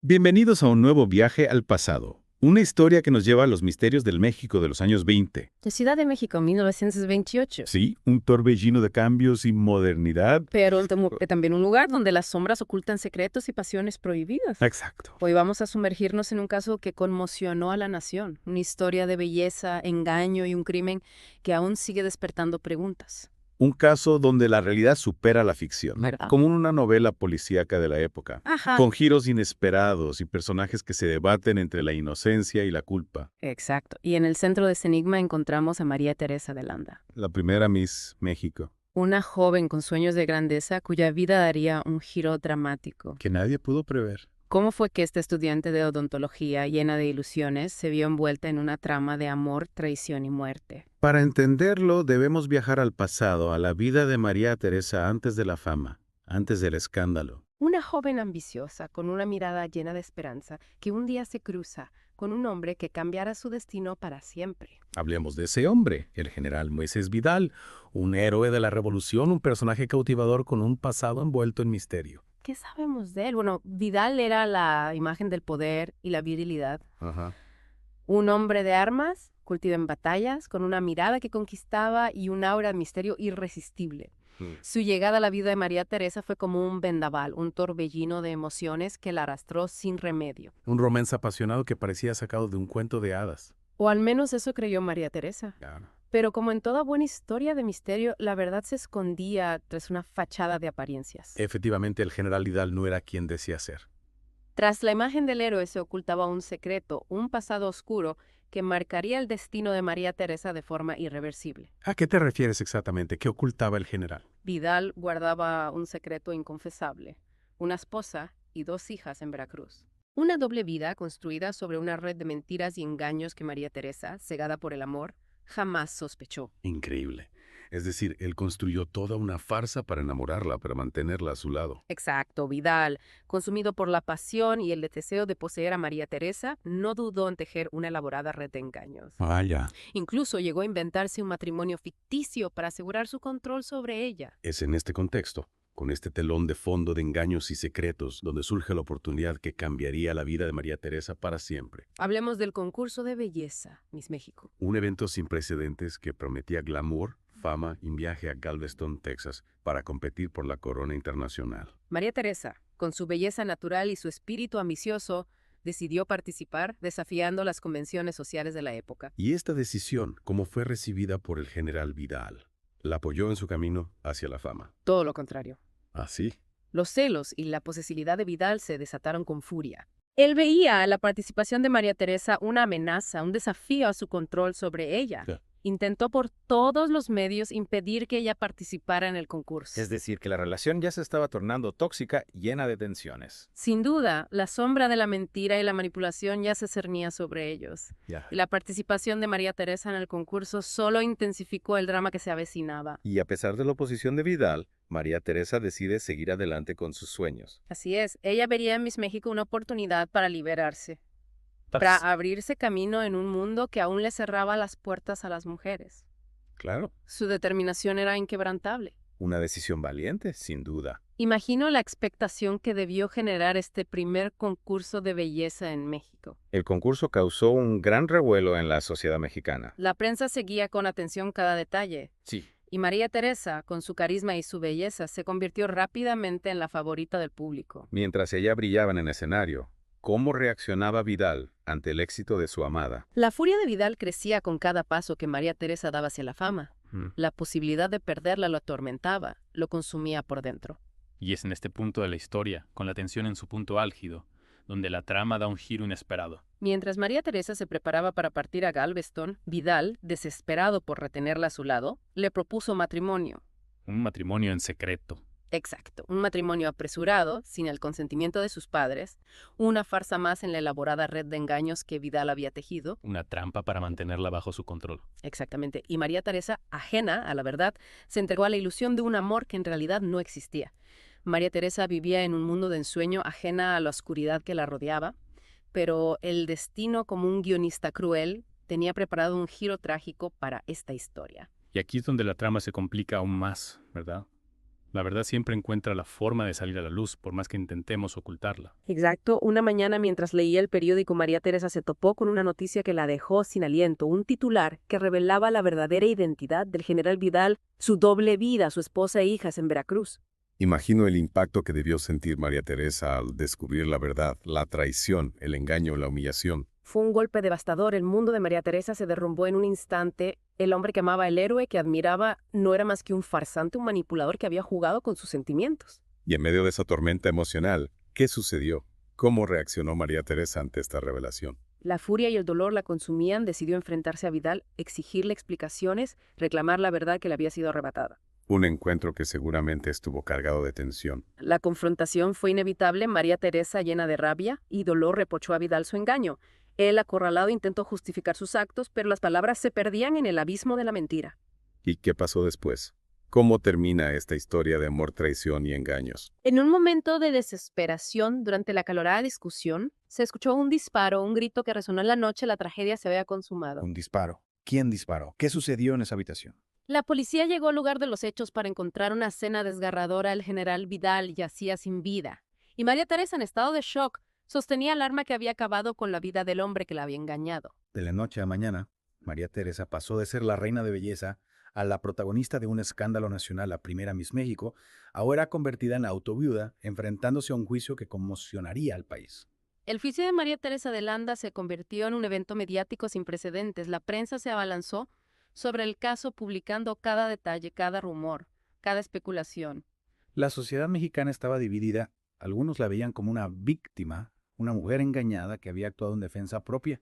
Bienvenidos a un nuevo viaje al pasado. Una historia que nos lleva a los misterios del México de los años 20. De Ciudad de México, 1928. Sí, un torbellino de cambios y modernidad. Pero también un lugar donde las sombras ocultan secretos y pasiones prohibidas. Exacto. Hoy vamos a sumergirnos en un caso que conmocionó a la nación. Una historia de belleza, engaño y un crimen que aún sigue despertando preguntas. Un caso donde la realidad supera la ficción, ¿Verdad? como en una novela policíaca de la época, Ajá. con giros inesperados y personajes que se debaten entre la inocencia y la culpa. Exacto. Y en el centro de ese enigma encontramos a María Teresa de Landa. La primera Miss México, Una joven con sueños de grandeza cuya vida daría un giro dramático. que nadie pudo prever. ¿Cómo fue que esta estudiante de odontología llena de ilusiones se vio envuelta en una trama de amor, traición y muerte? Para entenderlo, debemos viajar al pasado, a la vida de María Teresa antes de la fama, antes del escándalo. Una joven ambiciosa, con una mirada llena de esperanza, que un día se cruza con un hombre que cambiará su destino para siempre. Hablemos de ese hombre, el general Moisés Vidal, un héroe de la revolución, un personaje cautivador con un pasado envuelto en misterio. ¿Qué sabemos de él? Bueno, Vidal era la imagen del poder y la virilidad. Ajá. Un hombre de armas, cultivo en batallas, con una mirada que conquistaba y un aura de misterio irresistible. Su llegada a la vida de María Teresa fue como un vendaval, un torbellino de emociones que la arrastró sin remedio. Un romance apasionado que parecía sacado de un cuento de hadas. O al menos eso creyó María Teresa. Claro. Pero como en toda buena historia de misterio, la verdad se escondía tras una fachada de apariencias. Efectivamente, el general Vidal no era quien decía ser. Tras la imagen del héroe se ocultaba un secreto, un pasado oscuro que marcaría el destino de María Teresa de forma irreversible. ¿A qué te refieres exactamente? ¿Qué ocultaba el general? Vidal guardaba un secreto inconfesable, una esposa y 2 hijas en Veracruz. Una doble vida construida sobre una red de mentiras y engaños que María Teresa, cegada por el amor, jamás sospechó. Increíble. Es decir, él construyó toda una farsa para enamorarla, para mantenerla a su lado. Exacto, Vidal, consumido por la pasión y el deseo de poseer a María Teresa, no dudó en tejer una elaborada red de engaños. Vaya. Incluso llegó a inventarse un matrimonio ficticio para asegurar su control sobre ella. Es en este contexto, con este telón de fondo de engaños y secretos, donde surge la oportunidad que cambiaría la vida de María Teresa para siempre. Hablemos del concurso de belleza, Miss México. Un evento sin precedentes que prometía glamour, fama y un viaje a Galveston, Texas, para competir por la corona internacional. María Teresa, con su belleza natural y su espíritu ambicioso, decidió participar desafiando las convenciones sociales de la época. Y esta decisión, ¿cómo fue recibida por el general Vidal? La apoyó en su camino hacia la fama. Todo lo contrario. ¿Ah, sí? Los celos y la posesividad de Vidal se desataron con furia. Él veía a la participación de María Teresa una amenaza, un desafío a su control sobre ella. Ya. Intentó por todos los medios impedir que ella participara en el concurso. Es decir, que la relación ya se estaba tornando tóxica, llena de tensiones. Sin duda, la sombra de la mentira y la manipulación ya se cernía sobre ellos. Ya. Y la participación de María Teresa en el concurso solo intensificó el drama que se avecinaba. Y a pesar de la oposición de Vidal, María Teresa decide seguir adelante con sus sueños. Así es, ella vería en Miss México una oportunidad para liberarse, para abrirse camino en un mundo que aún le cerraba las puertas a las mujeres. Claro. Su determinación era inquebrantable. Una decisión valiente, sin duda. Imagino la expectación que debió generar este primer concurso de belleza en México. El concurso causó un gran revuelo en la sociedad mexicana. La prensa seguía con atención cada detalle. Sí. Y María Teresa, con su carisma y su belleza, se convirtió rápidamente en la favorita del público. Mientras ella brillaba en el escenario, ¿cómo reaccionaba Vidal ante el éxito de su amada? La furia de Vidal crecía con cada paso que María Teresa daba hacia la fama. La posibilidad de perderla lo atormentaba, lo consumía por dentro. Y es en este punto de la historia, con la tensión en su punto álgido, donde la trama da un giro inesperado. Mientras María Teresa se preparaba para partir a Galveston, Vidal, desesperado por retenerla a su lado, le propuso matrimonio. Un matrimonio en secreto. Exacto, un matrimonio apresurado, sin el consentimiento de sus padres, una farsa más en la elaborada red de engaños que Vidal había tejido. Una trampa para mantenerla bajo su control. Exactamente, y María Teresa, ajena a la verdad, se entregó a la ilusión de un amor que en realidad no existía. María Teresa vivía en un mundo de ensueño ajena a la oscuridad que la rodeaba, pero el destino, como un guionista cruel, tenía preparado un giro trágico para esta historia. Y aquí es donde la trama se complica aún más, ¿verdad? La verdad siempre encuentra la forma de salir a la luz, por más que intentemos ocultarla. Exacto, una mañana mientras leía el periódico, María Teresa se topó con una noticia que la dejó sin aliento, un titular que revelaba la verdadera identidad del general Vidal, su doble vida, su esposa e hijas en Veracruz. Imagino el impacto que debió sentir María Teresa al descubrir la verdad, la traición, el engaño, la humillación. Fue un golpe devastador. El mundo de María Teresa se derrumbó en un instante. El hombre que amaba, el héroe que admiraba, no era más que un farsante, un manipulador que había jugado con sus sentimientos. Y en medio de esa tormenta emocional, ¿qué sucedió? ¿Cómo reaccionó María Teresa ante esta revelación? La furia y el dolor la consumían. Decidió enfrentarse a Vidal, exigirle explicaciones, reclamar la verdad que le había sido arrebatada. Un encuentro que seguramente estuvo cargado de tensión. La confrontación fue inevitable. María Teresa, llena de rabia y dolor, reprochó a Vidal su engaño. Él, acorralado, intentó justificar sus actos, pero las palabras se perdían en el abismo de la mentira. ¿Y qué pasó después? ¿Cómo termina esta historia de amor, traición y engaños? En un momento de desesperación, durante la acalorada discusión, se escuchó un disparo, un grito que resonó en la noche. La tragedia se había consumado. Un disparo. ¿Quién disparó? ¿Qué sucedió en esa habitación? La policía llegó al lugar de los hechos para encontrar una escena desgarradora. El general Vidal yacía sin vida. Y María Teresa, en estado de shock, sostenía el arma que había acabado con la vida del hombre que la había engañado. De la noche a mañana, María Teresa pasó de ser la reina de belleza a la protagonista de un escándalo nacional, la primera Miss México, ahora convertida en autoviuda, enfrentándose a un juicio que conmocionaría al país. El juicio de María Teresa de Landa se convirtió en un evento mediático sin precedentes. La prensa se abalanzó sobre el caso, publicando cada detalle, cada rumor, cada especulación. La sociedad mexicana estaba dividida. Algunos la veían como una víctima, una mujer engañada que había actuado en defensa propia.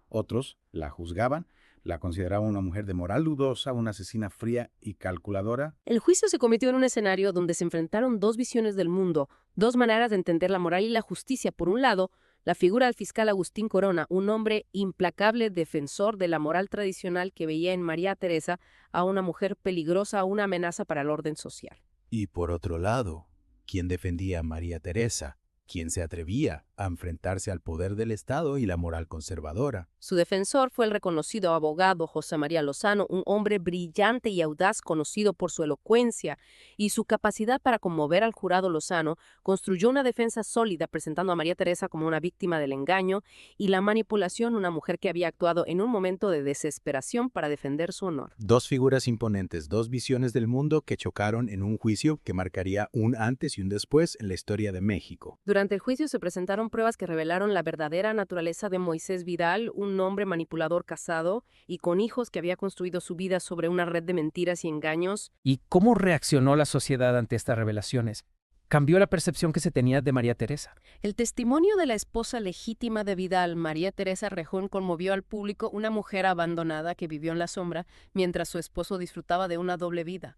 Otros la juzgaban, la consideraban una mujer de moral dudosa, una asesina fría y calculadora. El juicio se convirtió en un escenario donde se enfrentaron dos visiones del mundo, dos maneras de entender la moral y la justicia. Por un lado, la figura del fiscal Agustín Corona, un hombre implacable defensor de la moral tradicional que veía en María Teresa a una mujer peligrosa, una amenaza para el orden social. Y por otro lado, ¿quién defendía a María Teresa? ¿Quién se atrevía a enfrentarse al poder del Estado y la moral conservadora? Su defensor fue el reconocido abogado José María Lozano, un hombre brillante y audaz conocido por su elocuencia y su capacidad para conmover al jurado. Lozano construyó una defensa sólida presentando a María Teresa como una víctima del engaño y la manipulación, una mujer que había actuado en un momento de desesperación para defender su honor. Dos figuras imponentes, dos visiones del mundo que chocaron en un juicio que marcaría un antes y un después en la historia de México. Durante el juicio se presentaron pruebas que revelaron la verdadera naturaleza de Moisés Vidal, un hombre manipulador casado y con hijos que había construido su vida sobre una red de mentiras y engaños. ¿Y cómo reaccionó la sociedad ante estas revelaciones? ¿Cambió la percepción que se tenía de María Teresa? El testimonio de la esposa legítima de Vidal, María Teresa Rejón, conmovió al público, una mujer abandonada que vivió en la sombra mientras su esposo disfrutaba de una doble vida.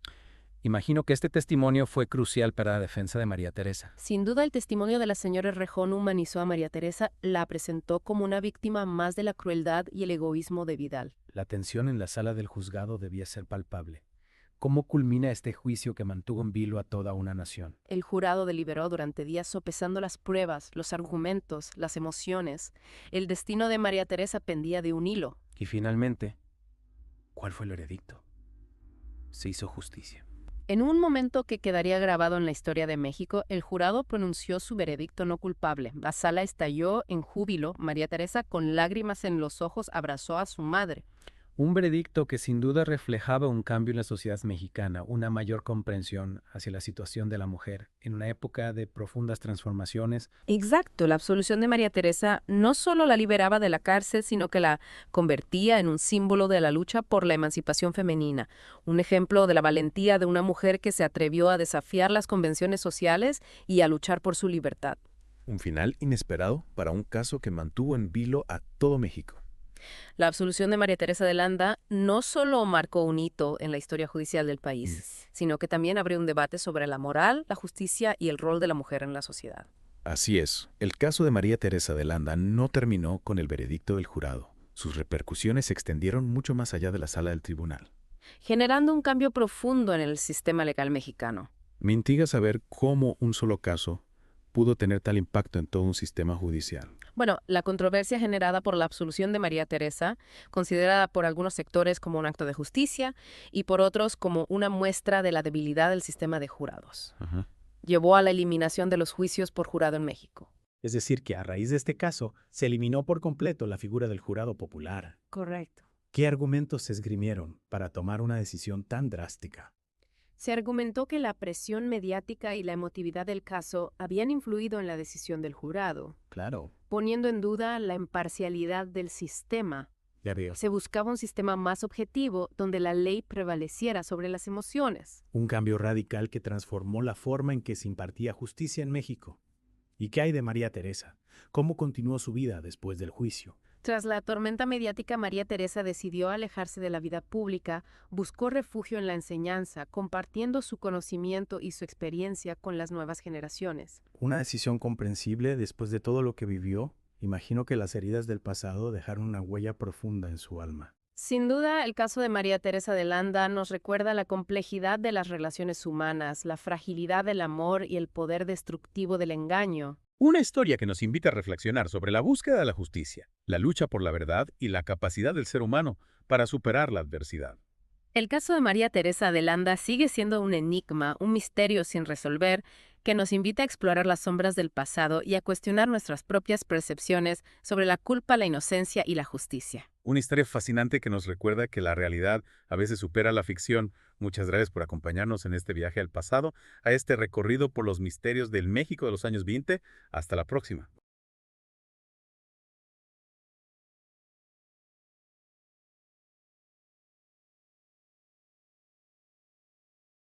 Imagino que este testimonio fue crucial para la defensa de María Teresa. Sin duda, el testimonio de la señora Rejón humanizó a María Teresa, la presentó como una víctima más de la crueldad y el egoísmo de Vidal. La tensión en la sala del juzgado debía ser palpable. ¿Cómo culmina este juicio que mantuvo en vilo a toda una nación? El jurado deliberó durante días sopesando las pruebas, los argumentos, las emociones. El destino de María Teresa pendía de un hilo. Y finalmente, ¿cuál fue el veredicto? Se hizo justicia. En un momento que quedaría grabado en la historia de México, el jurado pronunció su veredicto no culpable. La sala estalló en júbilo. María Teresa, con lágrimas en los ojos, abrazó a su madre. Un veredicto que sin duda reflejaba un cambio en la sociedad mexicana, una mayor comprensión hacia la situación de la mujer, en una época de profundas transformaciones. Exacto, la absolución de María Teresa no solo la liberaba de la cárcel, sino que la convertía en un símbolo de la lucha por la emancipación femenina, un ejemplo de la valentía de una mujer que se atrevió a desafiar las convenciones sociales y a luchar por su libertad. Un final inesperado para un caso que mantuvo en vilo a todo México. La absolución de María Teresa de Landa no solo marcó un hito en la historia judicial del país, sino que también abrió un debate sobre la moral, la justicia y el rol de la mujer en la sociedad. Así es, el caso de María Teresa de Landa no terminó con el veredicto del jurado. Sus repercusiones se extendieron mucho más allá de la sala del tribunal, generando un cambio profundo en el sistema legal mexicano. Me intriga saber cómo un solo caso pudo tener tal impacto en todo un sistema judicial? Bueno, la controversia generada por la absolución de María Teresa, considerada por algunos sectores como un acto de justicia y por otros como una muestra de la debilidad del sistema de jurados, Ajá. llevó a la eliminación de los juicios por jurado en México. Es decir, que a raíz de este caso se eliminó por completo la figura del jurado popular. Correcto. ¿Qué argumentos se esgrimieron para tomar una decisión tan drástica? Se argumentó que la presión mediática y la emotividad del caso habían influido en la decisión del jurado, Claro, poniendo en duda la imparcialidad del sistema. ya veo. Se buscaba un sistema más objetivo donde la ley prevaleciera sobre las emociones. Un cambio radical que transformó la forma en que se impartía justicia en México. ¿Y qué hay de María Teresa? ¿Cómo continuó su vida después del juicio? Tras la tormenta mediática, María Teresa decidió alejarse de la vida pública, buscó refugio en la enseñanza, compartiendo su conocimiento y su experiencia con las nuevas generaciones. Una decisión comprensible después de todo lo que vivió. Imagino que las heridas del pasado dejaron una huella profunda en su alma. Sin duda, el caso de María Teresa de Landa nos recuerda la complejidad de las relaciones humanas, la fragilidad del amor y el poder destructivo del engaño. Una historia que nos invita a reflexionar sobre la búsqueda de la justicia, la lucha por la verdad y la capacidad del ser humano para superar la adversidad. El caso de María Teresa de Landa sigue siendo un enigma, un misterio sin resolver, que nos invita a explorar las sombras del pasado y a cuestionar nuestras propias percepciones sobre la culpa, la inocencia y la justicia. Una historia fascinante que nos recuerda que la realidad a veces supera la ficción. Muchas gracias por acompañarnos en este viaje al pasado, a este recorrido por los misterios del México de los años 20. Hasta la próxima.